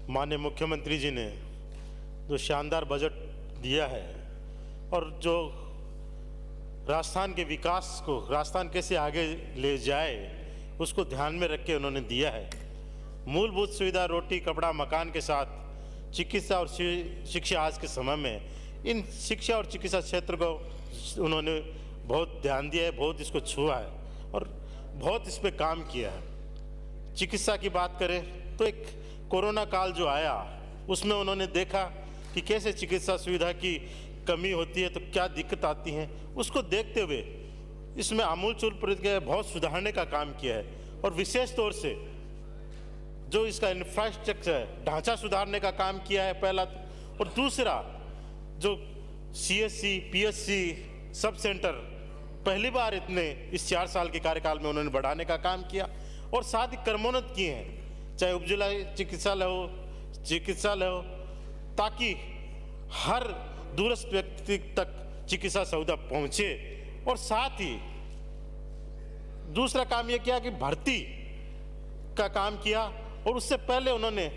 माननीय मुख्यमंत्री जी ने जो शानदार बजट दिया है और जो राजस्थान के विकास को, राजस्थान कैसे आगे ले जाए, उसको ध्यान में रख के उन्होंने दिया है। मूलभूत सुविधा, रोटी, कपड़ा, मकान के साथ चिकित्सा और शिक्षा आज के समय में इन शिक्षा और चिकित्सा क्षेत्र को उन्होंने बहुत ध्यान दिया है, बहुत इसको छुआ है और बहुत इस पर काम किया है। चिकित्सा की बात करें तो एक कोरोना काल जो आया उसमें उन्होंने देखा कि कैसे चिकित्सा सुविधा की कमी होती है तो क्या दिक्कत आती हैं, उसको देखते हुए इसमें आमूलचूल प्रक्रिया बहुत सुधारने का काम किया है और विशेष तौर से जो इसका इंफ्रास्ट्रक्चर है, ढांचा सुधारने का काम किया है पहला तो। और दूसरा जो CSC, PSC सब सेंटर पहली बार इतने इस 4 साल के कार्यकाल में उन्होंने बढ़ाने का काम किया और साथ ही क्रमोन्नत किए हैं, चाहे उपजिला चिकित्सालय हो, ताकि हर दूरस्थ व्यक्ति तक चिकित्सा सुविधा पहुंचे। और साथ ही दूसरा काम यह किया कि भर्ती का काम किया और उससे पहले उन्होंने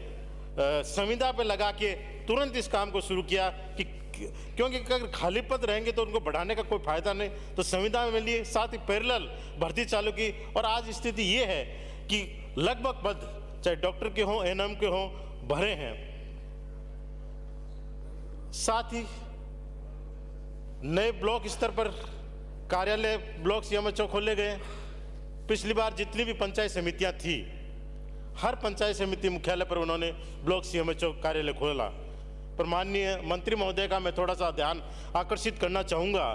संविदा पे लगा के तुरंत इस काम को शुरू किया कि क्योंकि अगर खाली पद रहेंगे तो उनको बढ़ाने का कोई फायदा नहीं, तो संविदा में लिए साथ ही पैरेलल भर्ती चालू की। और आज स्थिति ये है कि लगभग पद चाहे डॉक्टर के हों, ANM के हों, भरे हैं। साथ ही नए ब्लॉक स्तर पर कार्यालय, ब्लॉक CMHO खोले गए। पिछली बार जितनी भी पंचायत समितियां थी, हर पंचायत समिति मुख्यालय पर उन्होंने ब्लॉक CMHO कार्यालय खोला। पर माननीय मंत्री महोदय का मैं थोड़ा सा ध्यान आकर्षित करना चाहूँगा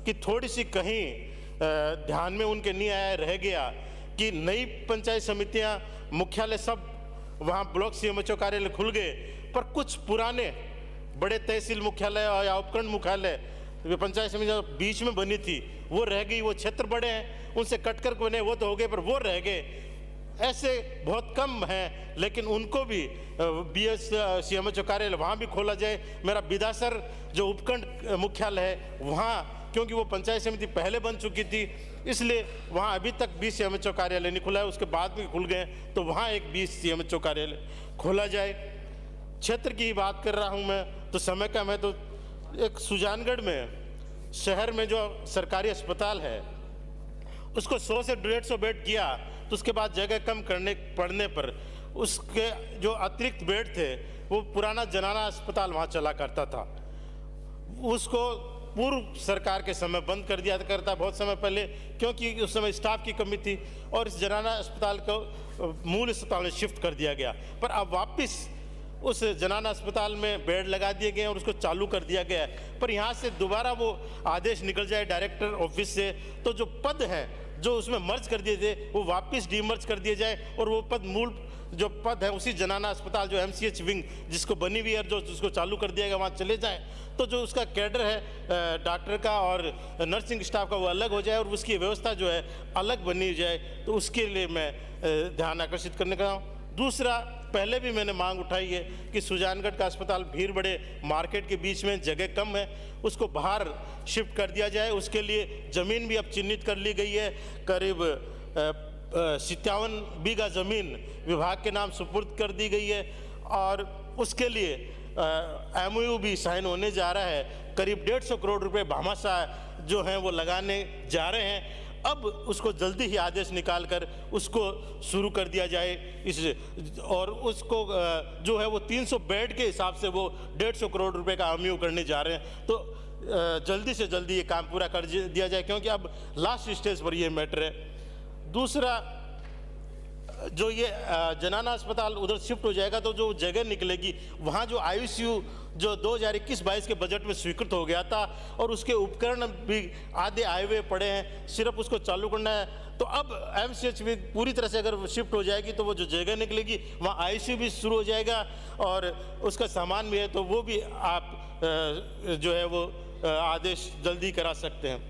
कि थोड़ी सी कहीं ध्यान में उनके नहीं आया, रह गया कि नई पंचायत समितियां मुख्यालय सब वहाँ ब्लॉक CMHO कार्यालय खुल गए, पर कुछ पुराने बड़े तहसील मुख्यालय या उपखंड मुख्यालय पंचायत समिति बीच में बनी थी वो रह गई। वो क्षेत्र बड़े हैं, उनसे कटकर बने वो तो हो गए, पर वो रह गए। ऐसे बहुत कम हैं, लेकिन उनको भी BS CMHO कार्यालय वहाँ भी खोला जाए। मेरा बिदासर जो उपखंड मुख्यालय है वहाँ, क्योंकि वो पंचायत समिति पहले बन चुकी थी, इसलिए वहाँ अभी तक BS CMHO कार्यालय नहीं खुला है, उसके बाद भी खुल गए, तो वहाँ एक BS CMHO कार्यालय खोला जाए। क्षेत्र की ही बात कर रहा हूँ मैं, तो समय का मैं तो एक सुजानगढ़ में शहर में जो सरकारी अस्पताल है उसको 100 से 150 बेड किया, तो उसके बाद जगह कम करने पड़ने पर उसके जो अतिरिक्त बेड थे वो पुराना जनाना अस्पताल वहाँ चला करता था, उसको पूर्व सरकार के समय बंद कर दिया करता बहुत समय पहले, क्योंकि उस समय स्टाफ की कमी थी और इस जनाना अस्पताल को मूल अस्पताल में शिफ्ट कर दिया गया। पर अब वापस उस जनाना अस्पताल में बेड लगा दिए गए और उसको चालू कर दिया गया है। पर यहाँ से दोबारा वो आदेश निकल जाए डायरेक्टर ऑफिस से, तो जो पद हैं जो उसमें मर्ज कर दिए थे वो वापस डीमर्ज कर दिए जाए और वो पद मूल जो पद है उसी जनाना अस्पताल जो MCH विंग जिसको बनी हुई है, जो उसको चालू कर दिया गया, वहाँ चले जाएँ। तो जो उसका कैडर है डॉक्टर का और नर्सिंग स्टाफ का वो अलग हो जाए और उसकी व्यवस्था जो है अलग बनी जाए, तो उसके लिए मैं ध्यान आकर्षित करने का हूँ। दूसरा, पहले भी मैंने मांग उठाई है कि सुजानगढ़ का अस्पताल भीड़ बड़े मार्केट के बीच में जगह कम है, उसको बाहर शिफ्ट कर दिया जाए। उसके लिए ज़मीन भी अब चिन्हित कर ली गई है, करीब 57 बीघा ज़मीन विभाग के नाम सुपुर्द कर दी गई है और उसके लिए MOU भी साइन होने जा रहा है। करीब 150 करोड़ रुपए भामाशाह जो हैं वो लगाने जा रहे हैं। अब उसको जल्दी ही आदेश निकाल कर उसको शुरू कर दिया जाए इस, और उसको जो है वो 300 बेड के हिसाब से वो 150 करोड़ रुपए का MOU करने जा रहे हैं। तो जल्दी से जल्दी ये काम पूरा कर दिया जाए, क्योंकि अब लास्ट स्टेज पर ये मैटर है। दूसरा, जो ये जनाना अस्पताल उधर शिफ्ट हो जाएगा तो जो जगह निकलेगी वहाँ जो ICU जो 2021-22 के बजट में स्वीकृत हो गया था और उसके उपकरण भी आधे आए हुए पड़े हैं, सिर्फ उसको चालू करना है। तो अब MCH भी पूरी तरह से अगर शिफ्ट हो जाएगी तो वो जो जगह निकलेगी वहाँ ICU भी शुरू हो जाएगा और उसका सामान भी है, तो वो भी आप जो है वो आदेश जल्दी करा सकते हैं।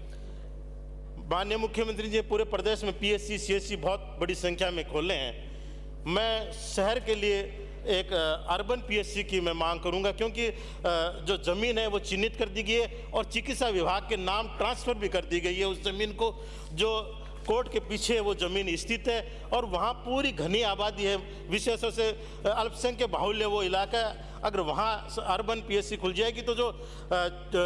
माननीय मुख्यमंत्री जी पूरे प्रदेश में PSC CSC बहुत बड़ी संख्या में खोले हैं। मैं शहर के लिए एक अर्बन PSC की मैं मांग करूंगा, क्योंकि जो ज़मीन है वो चिन्हित कर दी गई है और चिकित्सा विभाग के नाम ट्रांसफ़र भी कर दी गई है उस ज़मीन को, जो कोर्ट के पीछे वो ज़मीन स्थित है और वहाँ पूरी घनी आबादी है, विशेषतः से अल्पसंख्यक बाहुल्य वो इलाका है। अगर वहाँ अर्बन पीएचसी खुल जाएगी तो जो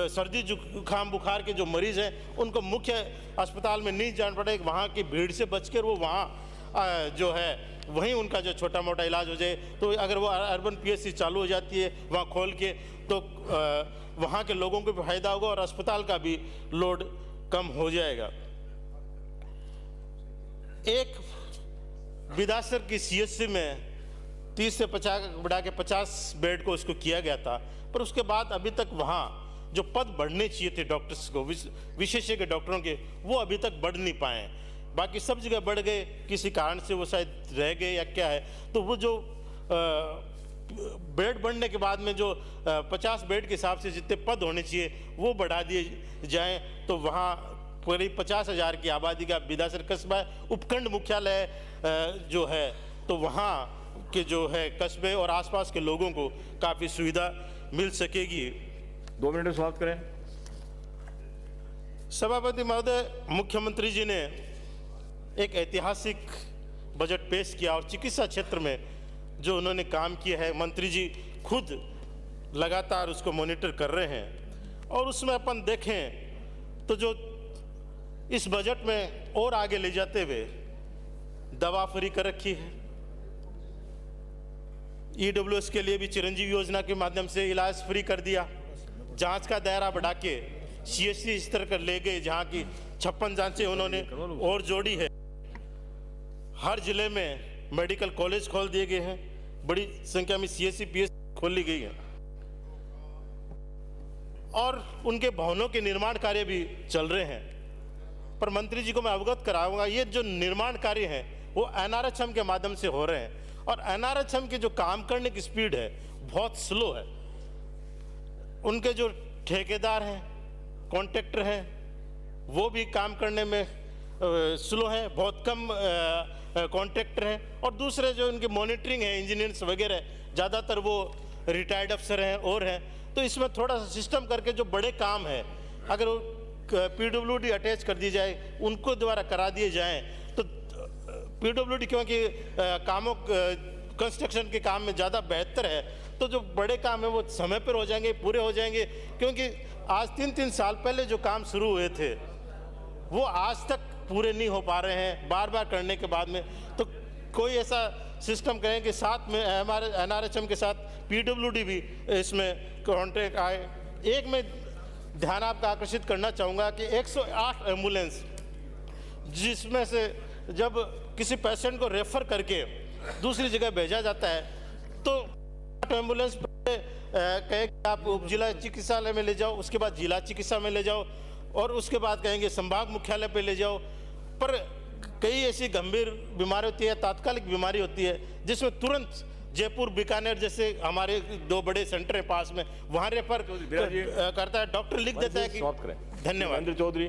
सर्दी जुकाम बुखार के जो मरीज़ हैं उनको मुख्य अस्पताल में नहीं जाना पड़ेगा, वहाँ की भीड़ से बचकर वो वहाँ जो है वहीं उनका जो छोटा मोटा इलाज हो जाए। तो अगर वो अर्बन पीएचसी चालू हो जाती है वहाँ खोल के, तो वहाँ के लोगों को भी फायदा होगा और अस्पताल का भी लोड कम हो जाएगा। एक बिदासर की सीएचसी में 30 से 50 बढ़ा के 50 बेड को उसको किया गया था, पर उसके बाद अभी तक वहाँ जो पद बढ़ने चाहिए थे डॉक्टर्स को, विशेषज्ञ डॉक्टरों के, वो अभी तक बढ़ नहीं पाए। बाकी सब जगह बढ़ गए, किसी कारण से वो शायद रह गए या क्या है। तो वो जो बेड बढ़ने के बाद में जो 50 बेड के हिसाब से जितने पद होने चाहिए वो बढ़ा दिए जाएं, तो वहाँ करीब 50,000 की आबादी का बिदासर कस्बा उपखंड मुख्यालय जो है, तो वहाँ के जो है कस्बे और आसपास के लोगों को काफ़ी सुविधा मिल सकेगी। 2 मिनट में समाप्त करें। सभापति महोदय, मुख्यमंत्री जी ने एक ऐतिहासिक बजट पेश किया और चिकित्सा क्षेत्र में जो उन्होंने काम किया है, मंत्री जी खुद लगातार उसको मॉनिटर कर रहे हैं। और उसमें अपन देखें तो जो इस बजट में और आगे ले जाते हुए दवा फ्री कर रखी है, ईडब्ल्यूएस के लिए भी चिरंजीवी योजना के माध्यम से इलाज फ्री कर दिया, जांच का दायरा बढ़ा के सीएचसी स्तर पर ले गए जहां की 56 जांचें उन्होंने और जोड़ी है। हर जिले में मेडिकल कॉलेज खोल दिए गए हैं, बड़ी संख्या में सीएचसी पीएचसी खोली गई है और उनके भवनों के निर्माण कार्य भी चल रहे हैं। पर मंत्री जी को मैं अवगत कराऊंगा, ये जो निर्माण कार्य हैं वो एनआरएचएम के माध्यम से हो रहे हैं और एनआरएचएम की जो काम करने की स्पीड है बहुत स्लो है। उनके जो ठेकेदार हैं, कॉन्ट्रैक्टर हैं, वो भी काम करने में स्लो है, बहुत कम कॉन्ट्रैक्टर हैं और दूसरे जो उनकी मॉनिटरिंग है, इंजीनियर्स वगैरह, ज़्यादातर वो रिटायर्ड अफसर हैं और हैं। तो इसमें थोड़ा सा सिस्टम करके जो बड़े काम है अगर पीडब्ल्यूडी अटैच कर दी जाए, उनको द्वारा करा दिए जाएं, तो पीडब्ल्यूडी क्योंकि कामों कंस्ट्रक्शन के काम में ज़्यादा बेहतर है, तो जो बड़े काम है वो समय पर हो जाएंगे, पूरे हो जाएंगे। क्योंकि आज 3-3 साल पहले जो काम शुरू हुए थे वो आज तक पूरे नहीं हो पा रहे हैं, बार बार करने के बाद में। तो कोई ऐसा सिस्टम करें कि साथ में हमारे एनआरएचएम के साथ पीडब्ल्यूडी भी इसमें कॉन्ट्रैक्ट आए। एक मैं ध्यान आपका आकर्षित करना चाहूँगा कि 108 एम्बुलेंस, जिसमें से जब किसी पेशेंट को रेफर करके दूसरी जगह भेजा जाता है तो एम्बुलेंस कहे कि आप उप जिला चिकित्सालय में ले जाओ, उसके बाद जिला चिकित्सा में ले जाओ और उसके बाद कहेंगे संभाग मुख्यालय पे ले जाओ। पर कई ऐसी गंभीर बीमारी होती है, तात्कालिक बीमारी होती है, जिसमें तुरंत जयपुर बीकानेर जैसे हमारे 2 बड़े सेंटर हैं पास में, वहाँ रेफर करता है, डॉक्टर लिख देता है कि। धन्यवाद। धन्यवाद। चौधरी।